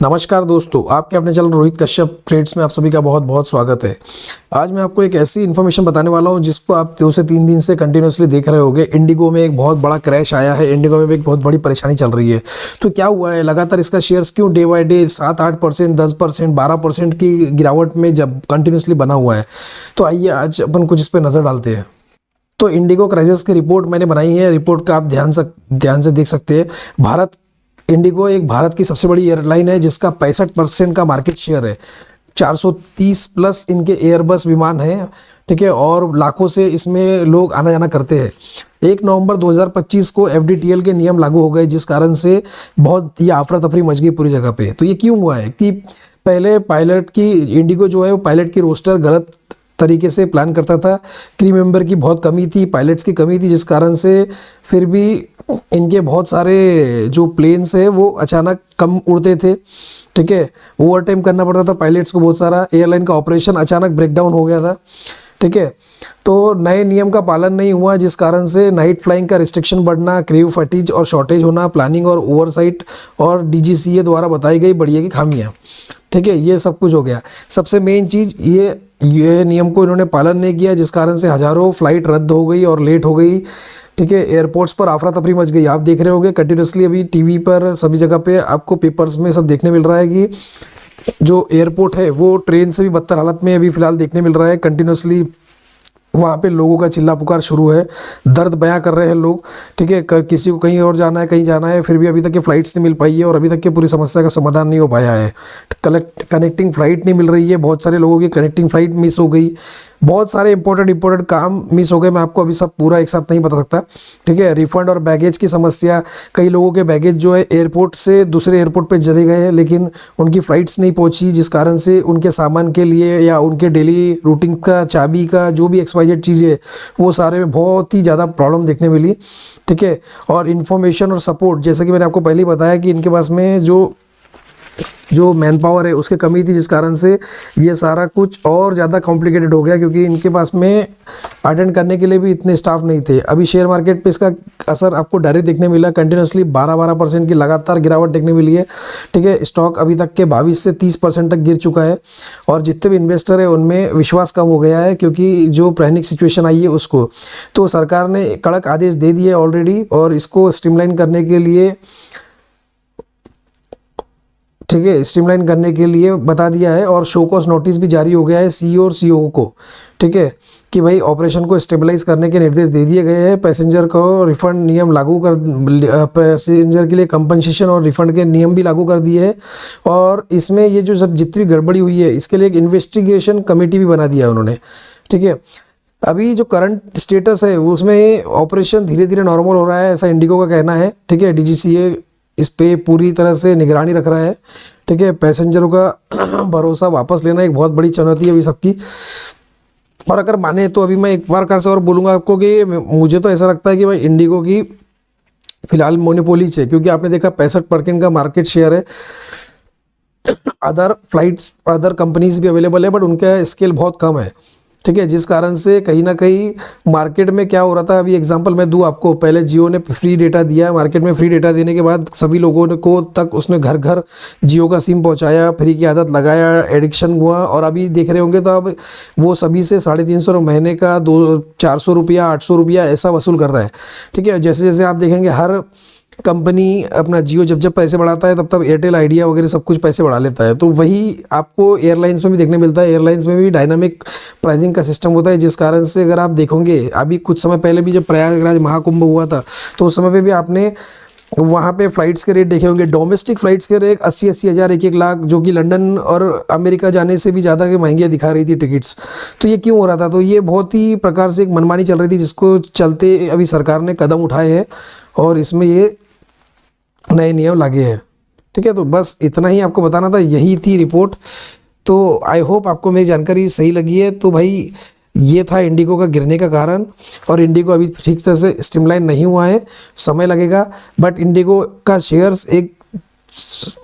नमस्कार दोस्तों, आपके अपने चैनल रोहित कश्यप ट्रेड्स में आप सभी का बहुत बहुत स्वागत है। आज मैं आपको एक ऐसी इन्फॉर्मेशन बताने वाला हूं जिसको आप 2 से 3 दिन से कंटिन्यूसली देख रहे होंगे। इंडिगो में एक बहुत बड़ा क्रैश आया है, इंडिगो में भी एक बहुत बड़ी परेशानी चल रही है। तो क्या हुआ है, लगातार इसका शेयर्स क्यों डे बाय डे 7-8%, 10%, 12% की गिरावट में जब कंटिन्यूसली बना हुआ है। तो आइए आज अपन कुछ इस पर नज़र डालते हैं। तो इंडिगो क्राइसिस की रिपोर्ट मैंने बनाई है, रिपोर्ट का आप ध्यान से देख सकते हैं। इंडिगो एक भारत की सबसे बड़ी एयरलाइन है जिसका 65% का मार्केट शेयर है। 430 प्लस इनके एयरबस विमान हैं, ठीक है, और लाखों से इसमें लोग आना जाना करते हैं। 1 नवंबर 2025 को एफडीटीएल के नियम लागू हो गए, जिस कारण से बहुत ये अफरा तफरी मच गई पूरी जगह पे। तो ये क्यों हुआ है कि पहले पायलट की इंडिगो जो है वो पायलट की रोस्टर गलत तरीके से प्लान करता था। क्रू मेंबर की बहुत कमी थी, पायलट्स की कमी थी, जिस कारण से फिर भी इनके बहुत सारे जो प्लेन्स है वो अचानक कम उड़ते थे, ठीक है। ओवर टाइम करना पड़ता था पायलट्स को बहुत सारा। एयरलाइन का ऑपरेशन अचानक ब्रेकडाउन हो गया था, ठीक है। तो नए नियम का पालन नहीं हुआ, जिस कारण से नाइट फ्लाइंग का रिस्ट्रिक्शन बढ़ना, क्रू फटीज और शॉर्टेज होना, प्लानिंग और ओवरसाइट और डीजीसीए द्वारा बताई गई बढ़िया की खामियां, ठीक है, ये सब कुछ हो गया। सबसे मेन चीज़ ये नियम को इन्होंने पालन नहीं किया, जिस कारण से हज़ारों फ्लाइट रद्द हो गई और लेट हो गई, ठीक है। एयरपोर्ट्स पर अफरा तफरी मच गई। आप देख रहे होंगे कंटिन्यूसली अभी टीवी पर सभी जगह पे आपको पेपर्स में सब देखने मिल रहा है कि जो एयरपोर्ट है वो ट्रेन से भी बदतर हालत में अभी फ़िलहाल देखने मिल रहा है। कंटिन्यूसली वहाँ पे लोगों का चिल्ला पुकार शुरू है, दर्द बयां कर रहे हैं लोग, ठीक है। किसी को कहीं और जाना है, कहीं जाना है, फिर भी अभी तक के फ़्लाइट्स नहीं मिल पाई है और अभी तक की पूरी समस्या का समाधान नहीं हो पाया है। कनेक्टिंग फ़्लाइट नहीं मिल रही है, बहुत सारे लोगों की कनेक्टिंग फ़्लाइट मिस हो गई, बहुत सारे इंपॉर्टेंट काम मिस हो गए। मैं आपको अभी सब पूरा एक साथ नहीं बता सकता, ठीक है। रिफंड और बैगेज की समस्या, कई लोगों के बैगेज जो है एयरपोर्ट से दूसरे एयरपोर्ट पे चले गए हैं, लेकिन उनकी फ़्लाइट्स नहीं पहुंची, जिस कारण से उनके सामान के लिए या उनके डेली रूटीन का चाबी का जो भी XYZ चीज़ है वो सारे में बहुत ही ज़्यादा प्रॉब्लम देखने मिली, ठीक है। और इन्फॉर्मेशन और सपोर्ट, जैसे कि मैंने आपको पहले ही बताया कि इनके पास में जो मैन पावर है उसकी कमी थी, जिस कारण से ये सारा कुछ और ज़्यादा कॉम्प्लिकेटेड हो गया, क्योंकि इनके पास में अटेंड करने के लिए भी इतने स्टाफ नहीं थे। अभी शेयर मार्केट पे इसका असर आपको डायरेक्ट देखने मिला। कंटिन्यूसली 12% की लगातार गिरावट देखने मिली है, ठीक है। स्टॉक अभी तक के 22 से 30% तक गिर चुका है और जितने भी इन्वेस्टर है उनमें विश्वास कम हो गया है, क्योंकि जो पैनिक सिचुएशन आई है उसको तो सरकार ने कड़क आदेश दे दिए ऑलरेडी, और इसको स्ट्रीमलाइन करने के लिए, ठीक है, स्ट्रीमलाइन करने के लिए बता दिया है। और शो कॉज नोटिस भी जारी हो गया है CEO और COO को, ठीक है, कि भाई ऑपरेशन को स्टेबलाइज करने के निर्देश दे दिए गए हैं। पैसेंजर को रिफंड नियम लागू कर, पैसेंजर के लिए कंपनसेशन और रिफंड के नियम भी लागू कर दिए हैं। और इसमें ये जो सब जितनी गड़बड़ी हुई है इसके लिए एक इन्वेस्टिगेशन कमेटी भी बना दिया है उन्होंने, ठीक है। अभी जो करंट स्टेटस है उसमें ऑपरेशन धीरे धीरे नॉर्मल हो रहा है, ऐसा इंडिगो का कहना है, ठीक है। DGCA इस पे पूरी तरह से निगरानी रख रहा है, ठीक है। पैसेंजरों का भरोसा वापस लेना एक बहुत बड़ी चुनौती है अभी सबकी। और अगर माने तो अभी मैं एक बार कर से और बोलूँगा आपको कि मुझे तो ऐसा लगता है कि भाई इंडिगो की फिलहाल मोनोपोली है, क्योंकि आपने देखा 65% का मार्केट शेयर है। अदर कंपनीज भी अवेलेबल है, बट उनका स्केल बहुत कम है, ठीक है। जिस कारण से कहीं ना कहीं मार्केट में क्या हो रहा था, अभी एग्जांपल मैं दूं आपको। पहले जियो ने फ्री डेटा दिया, मार्केट में फ्री डेटा देने के बाद सभी लोगों को तक उसने घर घर जियो का सिम पहुंचाया, फ्री की आदत लगाया, एडिक्शन हुआ। और अभी देख रहे होंगे तो अब वो सभी से 350 महीने का 400 रुपया 800 रुपया ऐसा वसूल कर रहा है, ठीक है। जैसे जैसे आप देखेंगे हर कंपनी अपना जियो जब पैसे बढ़ाता है तब एयरटेल आइडिया वगैरह सब कुछ पैसे बढ़ा लेता है। तो वही आपको एयरलाइंस में भी देखने मिलता है। एयरलाइंस में भी डायनामिक प्राइसिंग का सिस्टम होता है, जिस कारण से अगर आप देखोगे अभी कुछ समय पहले भी जब प्रयागराज महाकुंभ हुआ था तो उस समय पे भी आपने वहाँ पे फ़्लाइट्स के रेट देखे होंगे। डोमेस्टिक फ़्लाइट्स के रेट 80-80 हज़ार 1-1 लाख, जो कि लंदन और अमेरिका जाने से भी ज़्यादा के महंगी दिखा रही थी टिकट्स। तो ये क्यों हो रहा था? तो ये बहुत ही प्रकार से एक मनमानी चल रही थी, जिसको चलते अभी सरकार ने कदम उठाए हैं और इसमें ये नए नियम लागे हैं, ठीक है। तो बस इतना ही आपको बताना था, यही थी रिपोर्ट। तो आई होप आपको मेरी जानकारी सही लगी है। तो भाई ये था इंडिगो का गिरने का कारण, और इंडिगो अभी ठीक तरह से स्ट्रीमलाइन नहीं हुआ है, समय लगेगा। बट इंडिगो का शेयर्स एक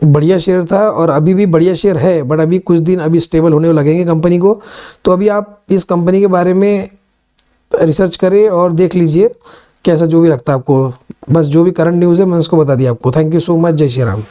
बढ़िया शेयर था और अभी भी बढ़िया शेयर है, बट अभी कुछ दिन अभी स्टेबल होने लगेंगे कंपनी को। तो अभी आप इस कंपनी के बारे में रिसर्च करें और देख लीजिए कैसा जो भी लगता है आपको। बस जो भी करंट न्यूज़ है मैं उसको बता दिया आपको। Thank you so much. जय श्री राम।